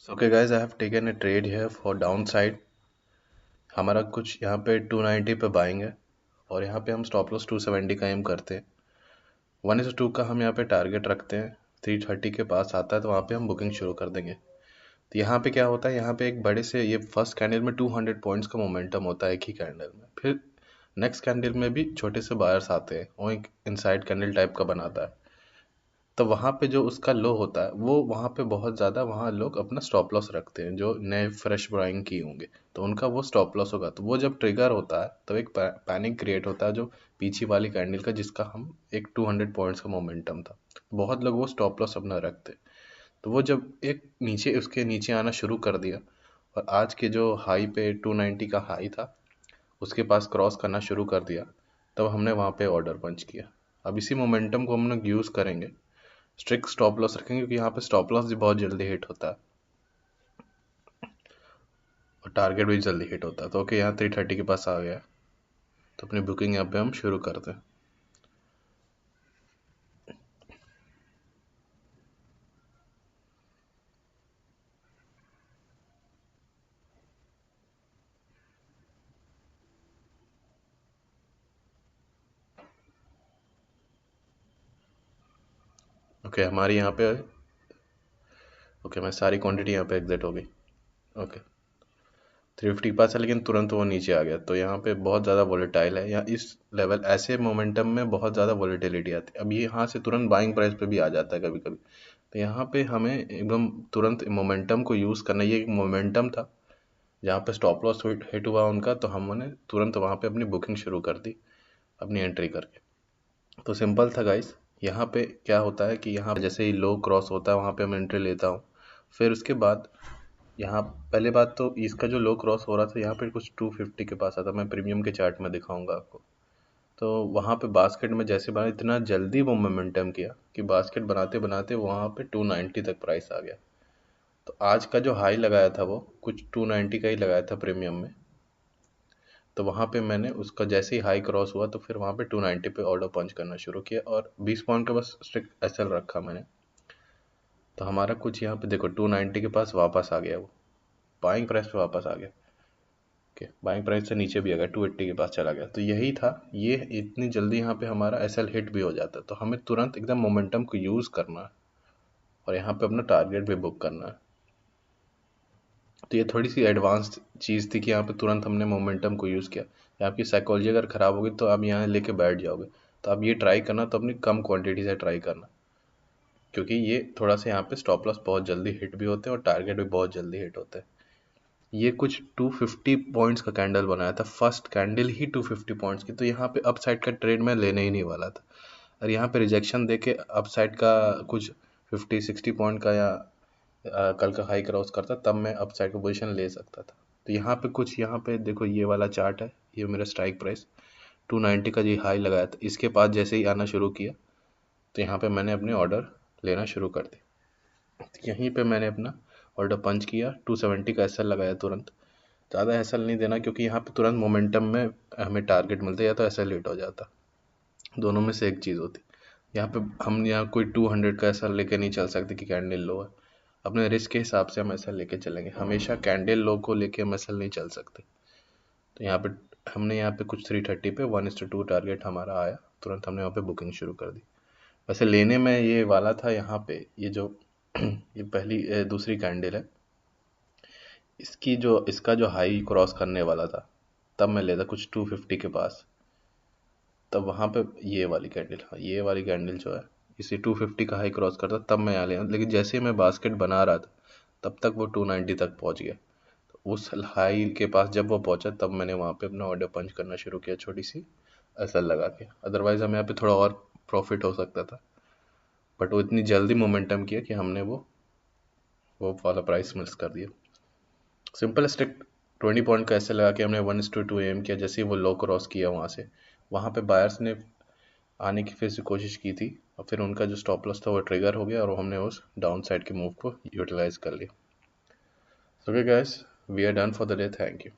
Okay guys, I have taken a trade here for downside. हमारा कुछ यहाँ पे 290 पे बाइंग है और यहाँ पे हम स्टॉप लॉस 270 का एम करते हैं। 1:2 का हम यहाँ पे टारगेट रखते हैं। 330 के पास आता है तो वहाँ पे हम बुकिंग शुरू कर देंगे। तो यहाँ पे क्या होता है, यहाँ पे एक बड़े से ये फर्स्ट कैंडल में 200 पॉइंट्स का मोमेंटम होता है एक ही कैंडल में। फिर नेक्स्ट कैंडल में भी छोटे से बायर्स आते हैं, वो एक इनसाइड कैंडल टाइप का बनाता है। तो वहाँ पे जो उसका लो होता है वो वहाँ पे बहुत ज़्यादा वहाँ लोग अपना स्टॉप लॉस रखते हैं, जो नए फ्रेश बाइंग किए होंगे तो उनका वो स्टॉप लॉस होगा। तो वो जब ट्रिगर होता है तो एक पैनिक क्रिएट होता है जो पीछे वाली कैंडल का, जिसका हम एक 200 पॉइंट्स का मोमेंटम था, बहुत लोग वो स्टॉप लॉस अपना रखते। तो वो जब एक नीचे उसके नीचे आना शुरू कर दिया और आज के जो हाई पे 290 का हाई था उसके पास क्रॉस करना शुरू कर दिया, तब हमने वहाँ पे ऑर्डर पंच किया। अब इसी मोमेंटम को हम लोग यूज़ करेंगे, स्ट्रिक्ट स्टॉप लॉस रखेंगे क्योंकि यहाँ पे स्टॉप लॉस भी बहुत जल्दी हिट होता है और टारगेट भी जल्दी हिट होता है। तो ओके, यहाँ 330 के पास आ गया तो अपनी बुकिंग यहाँ पे हम शुरू करते हैं। ओके, हमारी यहाँ पे ओके मैं सारी क्वांटिटी यहाँ पे एग्जिट हो गई। ओके 350 के पास है लेकिन तुरंत वो नीचे आ गया, तो यहाँ पे बहुत ज़्यादा वोलेटाइल है। यहाँ इस लेवल ऐसे मोमेंटम में बहुत ज़्यादा वोलेटिलिटी आती है। अब ये यहाँ से तुरंत बाइंग प्राइस पे भी आ जाता है कभी कभी। तो यहाँ पे हमें एकदम तुरंत मोमेंटम को यूज़ करना। ये एक मोमेंटम था जहाँ पे स्टॉप लॉस हिट हुआ उनका, तो हमने तुरंत वहाँ पे अपनी बुकिंग शुरू कर दी अपनी एंट्री करके। तो सिंपल था गाइस। यहाँ पे क्या होता है कि यहाँ जैसे ही लो क्रॉस होता है वहाँ पे मैं एंट्री लेता हूँ। फिर उसके बाद यहाँ पहले बात तो इसका जो लो क्रॉस हो रहा था यहाँ पे कुछ 250 के पास आता, मैं प्रीमियम के चार्ट में दिखाऊंगा आपको। तो वहाँ पे बास्केट में जैसे बना, इतना जल्दी वो मोमेंटम किया कि बास्केट बनाते बनाते वहाँ पे 290 तक प्राइस आ गया। तो आज का जो हाई लगाया था वो कुछ 290 का ही लगाया था प्रीमियम में। तो वहाँ पे मैंने उसका जैसे ही हाई क्रॉस हुआ तो फिर वहाँ पे 290 पे ऑर्डर पंच करना शुरू किया और 20 पॉइंट का बस स्ट्रिक्ट एसएल रखा मैंने। तो हमारा कुछ यहाँ पे देखो 290 के पास वापस आ गया, वो बाइंग प्राइस पे वापस आ गया। ओके, बाइंग प्राइस से नीचे भी आ गया, 280 के पास चला गया। तो यही था, ये इतनी जल्दी यहाँ पे हमारा एसएल हिट भी हो जाता है। तो हमें तुरंत एकदम मोमेंटम को यूज़ करना है और यहाँ पे अपना टारगेट भी बुक करना है। तो ये थोड़ी सी एडवांस चीज़ थी कि यहाँ पे तुरंत हमने मोमेंटम को यूज़ किया। या आपकी साइकोलॉजी अगर ख़राब होगी तो आप यहाँ लेके बैठ जाओगे। तो आप ये ट्राई करना, तो अपनी कम क्वांटिटी से ट्राई करना, क्योंकि ये थोड़ा सा यहाँ पे स्टॉप लॉस बहुत जल्दी हिट भी होते हैं और टारगेट भी बहुत जल्दी हिट होते हैं। ये कुछ 250 पॉइंट्स का कैंडल बनाया था, फर्स्ट कैंडल ही 250 पॉइंट्स की। तो यहाँ पे अपसाइड का ट्रेड मैं लेने ही नहीं वाला था। और यहाँ पे रिजेक्शन देके अपसाइड का कुछ 50-60 पॉइंट का या कल का हाई क्रॉस करता तब मैं अपसाइड का पोजीशन ले सकता था। तो यहाँ पे कुछ, यहाँ पे देखो ये वाला चार्ट है, ये मेरा स्ट्राइक प्राइस 290 का जी हाई लगाया था, इसके पास जैसे ही आना शुरू किया तो यहाँ पे मैंने अपने ऑर्डर लेना शुरू कर दी। तो यहीं पे मैंने अपना ऑर्डर पंच किया, 270 का एसएल लगाया तुरंत। ज़्यादा एसएल नहीं देना क्योंकि यहाँ पे तुरंत मोमेंटम में हमें टारगेट मिलता है, या तो एसएल हिट हो जाता, दोनों में से एक चीज़ होती। यहाँ पे हम यहाँ कोई 200 का एसएल लेके नहीं चल सकते कि कैंडल लो है। अपने रिस्क के हिसाब से हम एसएल लेके चलेंगे, हमेशा कैंडल लो को लेके हम एसएल नहीं चल सकते। तो यहाँ पे हमने यहाँ पे कुछ 330 पे 1:2 टारगेट हमारा आया, तुरंत हमने यहाँ पे बुकिंग शुरू कर दी। वैसे लेने में ये वाला था यहाँ पे, ये जो ये पहली दूसरी कैंडल है, इसका जो हाई क्रॉस करने वाला था तब मैं लेता कुछ 250 के पास। तब वहाँ पे ये वाली कैंडल, हाँ ये वाली कैंडल जो है इसी 250 का हाई क्रॉस करता तब मैं यहाँ ले, लेकिन जैसे ही मैं बास्केट बना रहा था तब तक वो 290 तक पहुँच गया। तो उस हाई के पास जब वो पहुँचा तब मैंने वहाँ पे अपना ऑर्डर पंच करना शुरू किया, छोटी सी एसएल लगा के। अदरवाइज़ हमें यहाँ पे थोड़ा और प्रॉफिट हो सकता था, बट वो इतनी जल्दी मोमेंटम किया कि हमने वो वाला प्राइस मिस कर दिया। सिंपल स्टिक 20 पॉइंट का ऐसे लगा के हमने 1:2 एम किया। जैसे ही वो लो क्रॉस किया वहाँ से, वहाँ पे बायर्स ने आने की फिर से कोशिश की थी और फिर उनका जो स्टॉप लॉस था वो ट्रिगर हो गया और हमने उस डाउन साइड के मूव को यूटिलाइज कर लिया। Okay guys, we are done for the day, thank you.